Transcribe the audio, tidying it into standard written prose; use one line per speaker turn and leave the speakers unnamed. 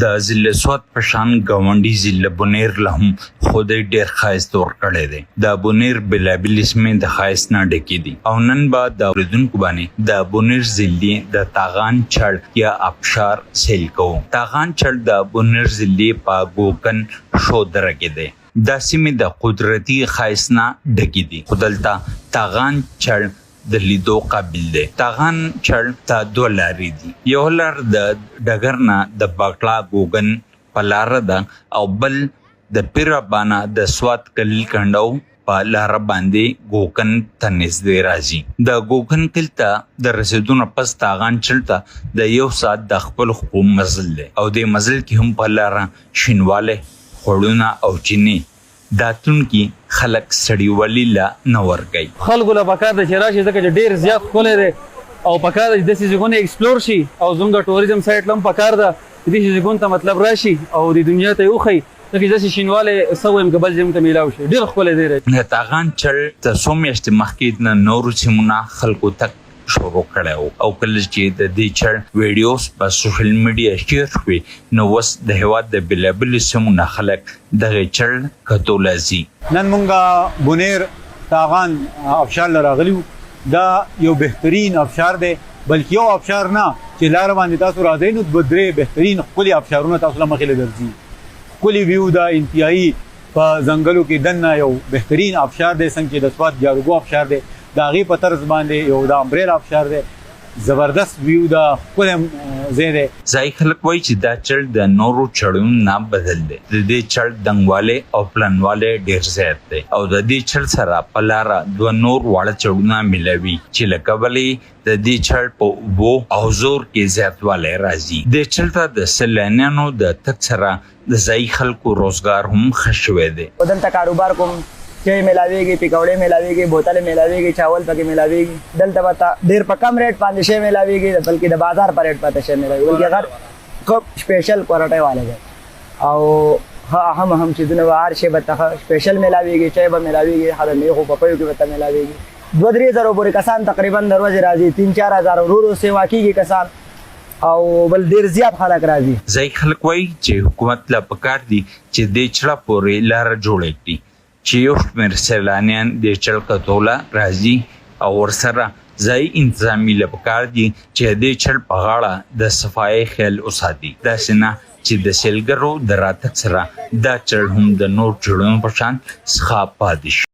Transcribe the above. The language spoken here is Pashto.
د ضلع سوات په شان ګاونډي ضلع بونیر له هم خدای ډېر ښایست ورکړی دی. د بونیر بېلابېل اسمې د ښایست نه ډکې دي او نن به د اورېدونکو باندې د بونیر ضلعې د تاغان چړ یا ابشار سیل کوو. تاغان چړ د بونیر ضلعې په ګوکند شودره کې دی. دا سیمې د قدرتي ښایست نه ډکې دي خو دلته تاغان چړ د لیدو قابل دی. تاغان چړ ته دوه لارې دي. یو لار د ډګر نه د باکلا ګوګند په لاره ده او بل د پیرابانه د سوات کلیل کنډو په لاره باندې ګوکند ته نږدې راځي. د ګوکند کلي ته د رسېدو نه پس تاغان چړ ته د یو ساعت د خپل خو مزل دی او د مزل کې هم په لاره شینواله خوړونه او چینی داتونکي خلک سړیوالي لا نه ورګي.
خلکو له پکار د چې راشي ځکه چې ډېر زیات ښکلی دی او پکار د داسې ځایونه ایکسپلور شي او زموږ د ټوریزم سایټ له هم پکار ده چې داسې ځایونو ته مطلب راشي او د دنیا ته یې وښیي ځکه چې داسې شینوالی څه وایم که بل ځای ته میلاو شي. ډېر ښکلی دی.
د تاغان چړ ته څو میاشتې مخکې نه نورو سیمونه خلکو تک شروع کړی و او کله چې د دې چړ ویډیوز په سوشل میډیا شیر شوې نو اوس د هېواد د بېلابېلو سیمو نه خلک دغې چړ کتو ځي.
نن مونږ بونیر تاغان ابشار له راغلي وو. دا یو بهترین ابشار دی بلکې یو ابشار نه چې لاره باندې تاسو راځئ نو دوه درې بهترین ښکلي ابشارونه تاسو له مخې له درځي. ښکلي ویو ده انتهایي په ځنګلو کې دننه یو بهترین ابشار دی څنګه چې د سوات جاروګو ابشار دی د هغې په طرز باندې یو د امبریل ابشار دی. زبردست ویو ده ښکلی ځای دی.
ځایي خلک وایي چې دا چړ د نورو چړونو نه بدل دی. د دې چړ دنګوالی او پلنوالی ډېر زیات دی او د دې چړ سره په لاره دوه نور واړه چړونه ملوي چې له کبله د دې چړ په اوبو او زور کې زیاتوالی راځي. دې چړ ته د سیلانیانو د تګ سره د ځایي خلکو روزګار هم ښه شوی دی.
دلته کاروبار کوم چای ملاویږي، پکوړې ملاویږي، بوتلې ملاویږي، چاول پکې ملاویږي. دلته به ډېر په کم ریټ باندې شی ملاویږي بلکې د بازار په ریټ باندې شی ملاویږي بلکې هغه خوب سپیشل کوالټۍ والا دی او هم چیزونه به هر شی به ته سپیشل ملاویږي. چای به ملاویږي، هغه میخو پپیو کې به ته ملاویږي. 2-3 زره پورې کسان تقریبا د ورځې راځي. 3-4 هزار ورو سیوا کېږي کسان او بل ډېر زیات خلک راځي.
ځایي خلک وایي چې حکومت له پکار دي چې دې چړه پورې لاره جوړه کړي چې یو شمېر سیلانیان دې چړ کتوله راځي او ورسره ځایي انتظامي له پکار دي چې دې چړ په غاړه د صفایي خیال وساتي. داسې نه چې د سیلګرو د راتګ سره دا چړ هم د نور چړونو په شان څخه پاتې شي.